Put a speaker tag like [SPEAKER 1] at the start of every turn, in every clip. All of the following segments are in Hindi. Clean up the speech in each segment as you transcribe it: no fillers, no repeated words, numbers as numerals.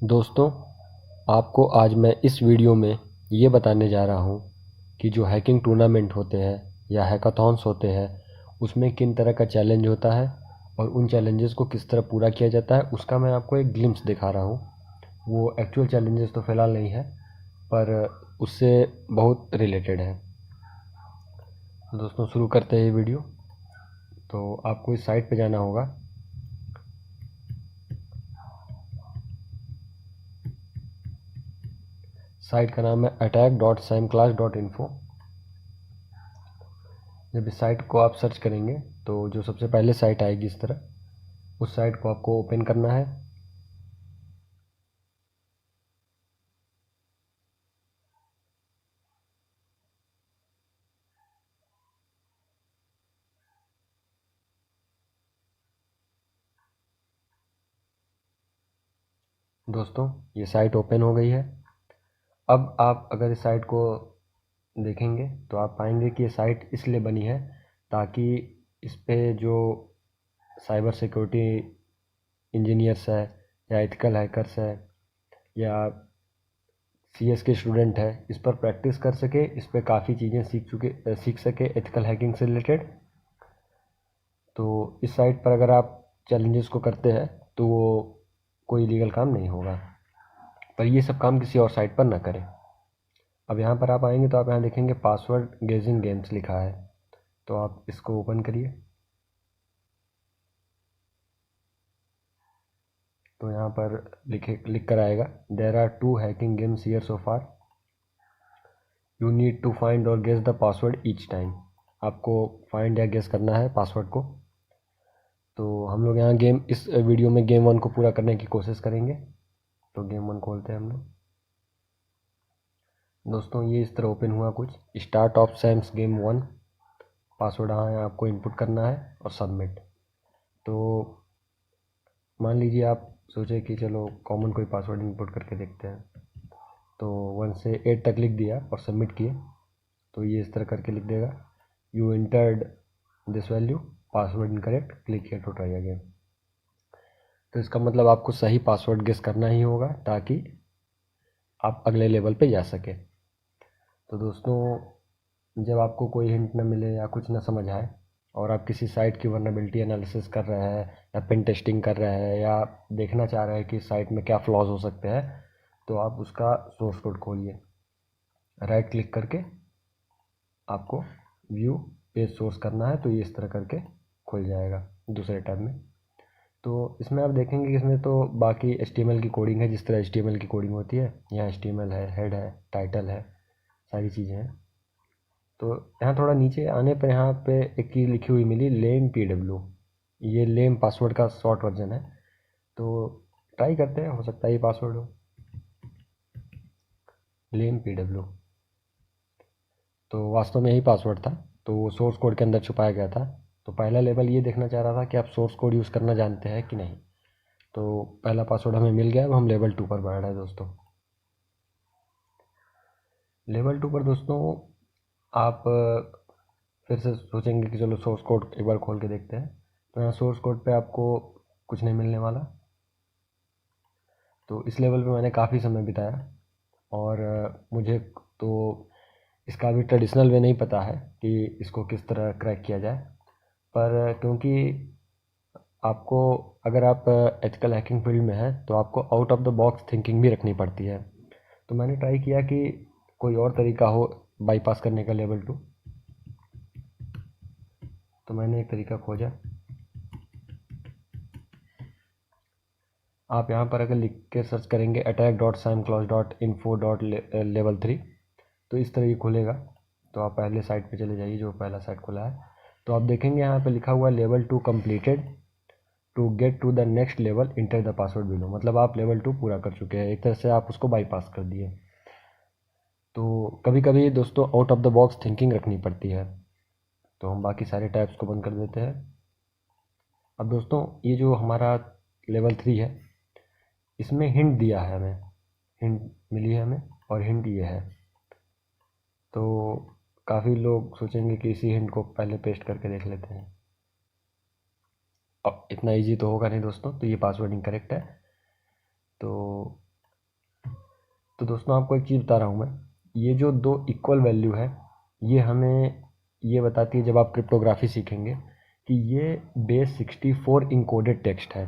[SPEAKER 1] दोस्तों, आपको आज मैं इस वीडियो में ये बताने जा रहा हूँ कि जो हैकिंग टूर्नामेंट होते हैं या हैकाथॉन्स होते हैं उसमें किन तरह का चैलेंज होता है और उन चैलेंजेस को किस तरह पूरा किया जाता है उसका मैं आपको एक ग्लिम्स दिखा रहा हूँ। वो एक्चुअल चैलेंजेस तो फ़िलहाल नहीं है पर उससे बहुत रिलेटेड है। दोस्तों, शुरू करते हैं ये वीडियो। तो आपको इस साइट पे जाना होगा। साइट का नाम है attack.samclass.info। जब इस साइट को आप सर्च करेंगे तो जो सबसे पहले साइट आएगी इस तरह, उस साइट को आपको ओपन करना है। दोस्तों, ये साइट ओपन हो गई है। अब आप अगर इस साइट को देखेंगे तो आप पाएंगे कि ये साइट इसलिए बनी है ताकि इस पे जो साइबर सिक्योरिटी इंजीनियर्स है या एथिकल हैकर्स है या सीएस के स्टूडेंट है इस पर प्रैक्टिस कर सके, इस पर काफ़ी चीज़ें सीख सके एथिकल हैकिंग से रिलेटेड। तो इस साइट पर अगर आप चैलेंजेस को करते हैं तो वो कोई लीगल काम नहीं होगा, पर ये सब काम किसी और साइट पर ना करें। अब यहाँ पर आप आएंगे तो आप यहाँ देखेंगे पासवर्ड गेजिंग गेम्स लिखा है, तो आप इसको ओपन करिए। तो यहाँ पर लिख कर आएगा there are 2 hacking games here so far, you need to find और guess the password each time. आपको फाइंड या गेस करना है पासवर्ड को। तो हम लोग यहाँ इस वीडियो में गेम 1 को पूरा करने की कोशिश करेंगे। तो गेम 1 खोलते हैं हम लोग। दोस्तों, ये इस तरह ओपन हुआ कुछ, start of Sam's game 1, password यहाँ आपको इनपुट करना है और सबमिट। तो मान लीजिए आप सोचे कि चलो कॉमन कोई पासवर्ड इनपुट करके देखते हैं, तो 1 से 8 तक लिख दिया और सबमिट किए तो ये इस तरह करके लिख देगा you entered this value, password incorrect, click here to try again. तो इसका मतलब आपको सही पासवर्ड गेस करना ही होगा ताकि आप अगले लेवल पे जा सके। तो दोस्तों, जब आपको कोई हिंट न मिले या कुछ न समझ आए और आप किसी साइट की वल्नरेबिलिटी एनालिसिस कर रहे हैं या पेन टेस्टिंग कर रहे हैं या देखना चाह रहे हैं कि साइट में क्या फ्लॉज हो सकते हैं, तो आप उसका सोर्स कोड खोलिए। राइट क्लिक करके आपको व्यू पेज सोर्स करना है, तो ये इस तरह करके खुल जाएगा दूसरे टैब में। तो इसमें आप देखेंगे कि इसमें तो बाकी HTML की कोडिंग है, जिस तरह HTML की कोडिंग होती है। यहाँ HTML है, हेड है, टाइटल है, सारी चीज़ें हैं। तो यहाँ थोड़ा नीचे आने पर यहाँ पे एक चीज़ लिखी हुई मिली, लेम PW। ये लेम पासवर्ड का शॉर्ट वर्जन है, तो ट्राई करते हैं, हो सकता है ये पासवर्ड हो, लेम PW। तो वास्तव में यही पासवर्ड था, तो वो सोर्स कोड के अंदर छुपाया गया था। तो पहला लेवल ये देखना चाह रहा था कि आप सोर्स कोड यूज़ करना जानते हैं कि नहीं। तो पहला पासवर्ड हमें मिल गया। अब हम लेवल 2 पर बढ़ रहे हैं दोस्तों। लेवल 2 पर दोस्तों आप फिर से सोचेंगे कि चलो सोर्स कोड एक बार खोल के देखते हैं। तो यहाँ सोर्स कोड पे आपको कुछ नहीं मिलने वाला। तो इस लेवल पे मैंने काफ़ी समय बिताया और मुझे तो इसका अभी ट्रेडिशनल वे नहीं पता है कि इसको किस तरह क्रैक किया जाए। पर क्योंकि आपको, अगर आप एथिकल हैकिंग फील्ड में हैं तो आपको out of the box thinking भी रखनी पड़ती है। तो मैंने ट्राई किया कि कोई और तरीका हो बाईपास करने का लेवल 2। तो मैंने एक तरीका खोजा। आप यहाँ पर अगर लिख के सर्च करेंगे attack.samclass.info.level3, तो इस तरह ये खुलेगा। तो आप पहले साइट पे चले जाइए, जो पहला साइट खुला है। तो आप देखेंगे यहाँ पे लिखा हुआ है level 2 completed, to get to the next level enter the password below. मतलब आप लेवल 2 पूरा कर चुके हैं, एक तरह से आप उसको बाईपास कर दिए। तो कभी कभी दोस्तों out of the box thinking रखनी पड़ती है। तो हम बाकी सारे टैब्स को बंद कर देते हैं। अब दोस्तों, ये जो हमारा लेवल 3 है, इसमें हिंट दिया है हमें, हिंट मिली है हमें, और हिंट ये है। तो काफ़ी लोग सोचेंगे कि इसी हिंट को पहले पेस्ट करके देख लेते हैं। अब इतना इजी तो होगा नहीं दोस्तों, तो ये पासवर्ड इनकरेक्ट है। तो तो दोस्तों आपको एक चीज़ बता रहा हूँ मैं, ये जो दो इक्वल वैल्यू है ये हमें ये बताती है जब आप क्रिप्टोग्राफी सीखेंगे कि ये बेस 64 इंकोडेड टेक्स्ट है।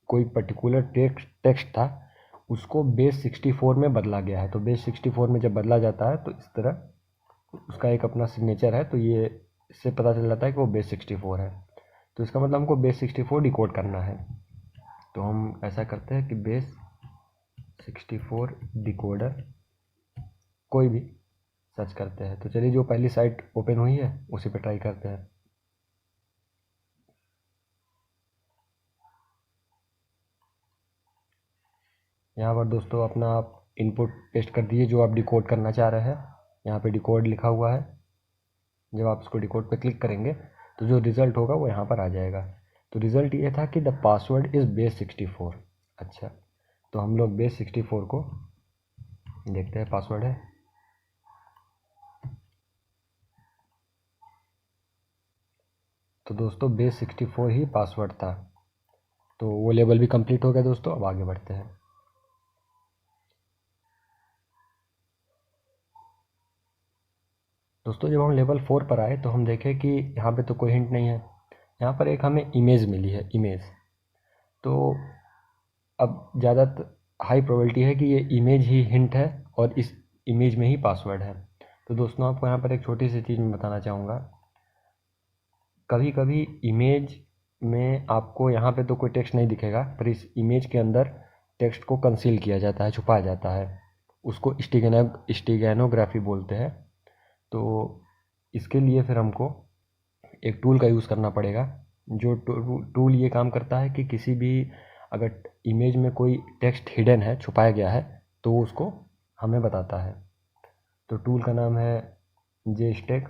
[SPEAKER 1] कोई पर्टिकुलर टेक्स्ट था उसको बेस 64 में बदला गया है। तो बेस 64 में जब बदला जाता है तो इस तरह उसका एक अपना सिग्नेचर है, तो ये इससे पता चल जाता है कि वो बेस 64 है। तो इसका मतलब हमको बेस 64 डिकोड करना है। तो हम ऐसा करते हैं कि बेस 64 डिकोडर कोई भी सर्च करते हैं। तो चलिए जो पहली साइट ओपन हुई है उसी पे ट्राई करते हैं। यहाँ पर दोस्तों अपना आप इनपुट पेस्ट कर दीजिए जो आप डिकोड करना चाह रहे हैं। यहाँ पे डिकोड लिखा हुआ है। जब आप इसको डिकोड पे क्लिक करेंगे तो जो रिज़ल्ट होगा वो यहाँ पर आ जाएगा। तो रिज़ल्ट ये था कि द पासवर्ड इज़ बेस 64। अच्छा, तो हम लोग बेस 64 को देखते हैं पासवर्ड है। तो दोस्तों बेस 64 ही पासवर्ड था। तो वो लेवल भी कंप्लीट हो गया दोस्तों। अब आगे बढ़ते हैं। दोस्तों जब हम लेवल 4 पर आए तो हम देखें कि यहाँ पे तो कोई हिंट नहीं है। यहाँ पर एक हमें इमेज मिली है, इमेज। तो अब ज़्यादा हाई प्रोबेबिलिटी है कि ये इमेज ही हिंट है और इस इमेज में ही पासवर्ड है। तो दोस्तों आपको यहाँ पर एक छोटी सी चीज़ मैं बताना चाहूँगा। कभी कभी इमेज में आपको यहाँ पे तो कोई टेक्स्ट नहीं दिखेगा, पर इस इमेज के अंदर टेक्स्ट को कंसील किया जाता है, छुपाया जाता है। उसको स्टिगैनोग्राफी बोलते हैं। तो इसके लिए फिर हमको एक टूल का यूज़ करना पड़ेगा। जो टूल ये काम करता है कि किसी भी अगर इमेज में कोई टेक्स्ट हिडन है, छुपाया गया है, तो वो उसको हमें बताता है। तो टूल का नाम है JSTAG।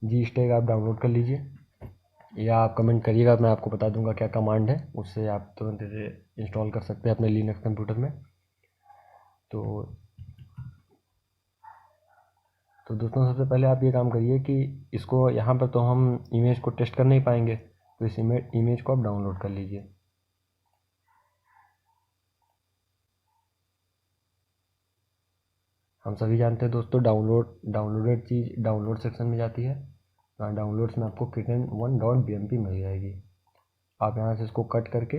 [SPEAKER 1] JSTAG आप डाउनलोड कर लीजिए या आप कमेंट करिएगा, मैं आपको बता दूंगा क्या कमांड है, उससे आप तुरंत इसे इंस्टॉल कर सकते हैं अपने लिनक्स कंप्यूटर में। तो दोस्तों सबसे पहले आप ये काम करिए कि इसको यहाँ पर तो हम इमेज को टेस्ट कर नहीं पाएंगे, तो इस इमेज को आप डाउनलोड कर लीजिए। हम सभी जानते हैं दोस्तों डाउनलोडेड चीज़ डाउनलोड सेक्शन में जाती है। डाउनलोड्स में आपको kitten1.bmp मिल जाएगी। आप यहाँ से इसको कट करके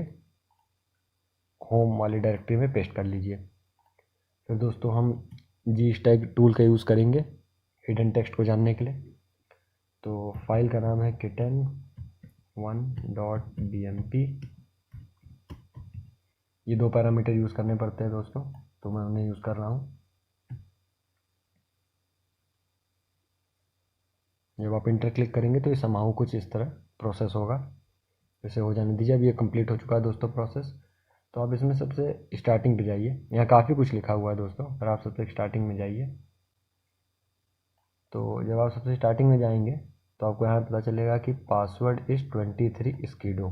[SPEAKER 1] होम वाली डायरेक्टरी में पेस्ट कर लीजिए। फिर दोस्तों हम JSTAG टूल का यूज़ करेंगे हिडन टेक्स्ट को जानने के लिए। तो फाइल का नाम है kitten1.bmp। ये दो पैरामीटर यूज़ करने पड़ते हैं दोस्तों, तो मैं उन्हें यूज़ कर रहा हूँ। जब आप इंटर क्लिक करेंगे तो ये समाऊ कुछ इस तरह प्रोसेस होगा। इसे हो जाने दीजिए। अब ये कंप्लीट हो चुका है दोस्तों प्रोसेस। तो आप इसमें सबसे स्टार्टिंग पे जाइए। यहाँ काफ़ी कुछ लिखा हुआ है दोस्तों, पर आप सबसे स्टार्टिंग में जाइए। तो जब आप सबसे स्टार्टिंग में जाएंगे तो आपको यहाँ पता चलेगा कि पासवर्ड इज़ 23 स्कीडो।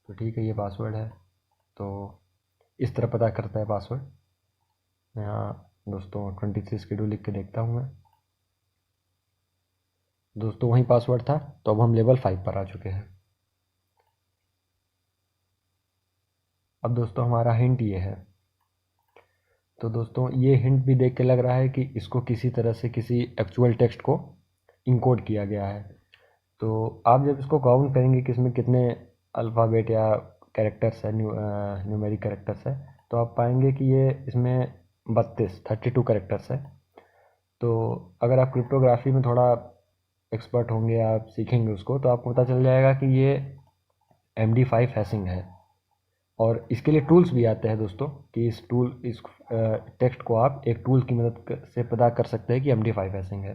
[SPEAKER 1] तो ठीक है, ये पासवर्ड है। तो इस तरह पता करता है पासवर्ड। यहाँ दोस्तों 23 स्कीडो लिख के देखता हूँ मैं। दोस्तों वही पासवर्ड था। तो अब हम लेवल 5 पर आ चुके हैं। अब दोस्तों हमारा हिंट ये है। तो दोस्तों ये हिंट भी देख के लग रहा है कि इसको किसी तरह से किसी एक्चुअल टेक्स्ट को इनकोड किया गया है। तो आप जब इसको काउंट करेंगे कि इसमें कितने अल्फ़ाबेट या कैरेक्टर्स है, न्यूमेरिक कैरेक्टर्स है, तो आप पाएंगे कि ये इसमें 32 कैरेक्टर्स है। तो अगर आप क्रिप्टोग्राफी में थोड़ा एक्सपर्ट होंगे, आप सीखेंगे उसको, तो आपको पता चल जाएगा कि ये MD5 हैशिंग है। और इसके लिए टूल्स भी आते हैं दोस्तों कि इस टेक्स्ट को आप एक टूल की मदद से पता कर सकते हैं कि MD5 हैशिंग है।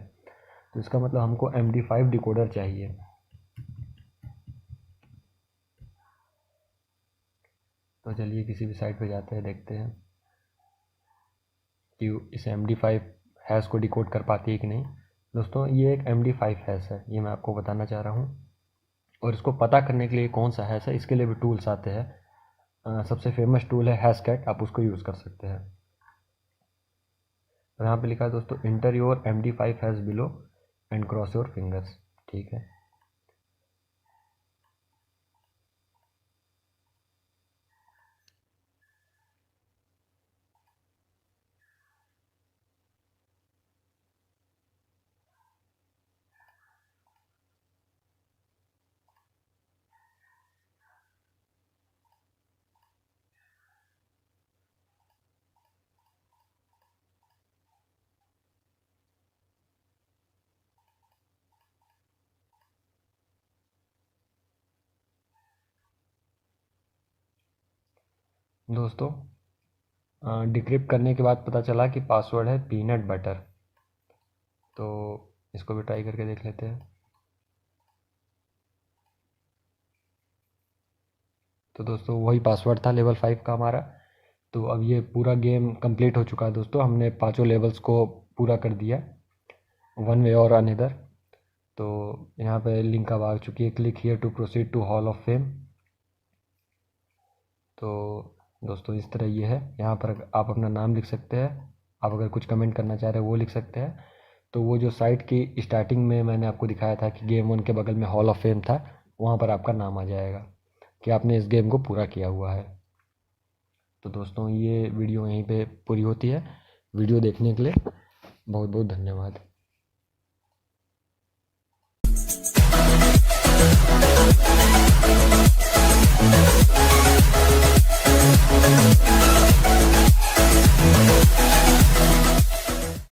[SPEAKER 1] तो इसका मतलब हमको MD5 डिकोडर चाहिए। तो चलिए किसी भी साइट पे जाते हैं, देखते हैं कि इस MD5 हैश को डिकोड कर पाती है कि नहीं। दोस्तों ये एक MD5 हैश है, ये मैं आपको बताना चाह रहा हूँ। और इसको पता करने के लिए कौन सा हैश है, इसके लिए भी टूल्स आते हैं। सबसे फेमस टूल है हैशकैट, आप उसको यूज़ कर सकते हैं। तो यहाँ पे लिखा है दोस्तों inter your MD5 hash below and cross your fingers. ठीक है। दोस्तों डिक्रिप्ट करने के बाद पता चला कि पासवर्ड है पीनट बटर। तो इसको भी ट्राई करके देख लेते हैं। तो दोस्तों वही पासवर्ड था लेवल 5 का हमारा। तो अब ये पूरा गेम कंप्लीट हो चुका है दोस्तों, हमने पांचों लेवल्स को पूरा कर दिया वन वे और अनदर। तो यहाँ पे लिंक अब आ चुकी है, click here to proceed to hall of fame. तो दोस्तों इस तरह ये है, यहाँ पर आप अपना नाम लिख सकते हैं। आप अगर कुछ कमेंट करना चाह रहे हैं वो लिख सकते हैं। तो वो जो साइट की स्टार्टिंग में मैंने आपको दिखाया था कि गेम 1 के बगल में हॉल ऑफ फेम था, वहाँ पर आपका नाम आ जाएगा कि आपने इस गेम को पूरा किया हुआ है। तो दोस्तों ये वीडियो यहीं पे पूरी होती है। वीडियो देखने के लिए बहुत बहुत धन्यवाद।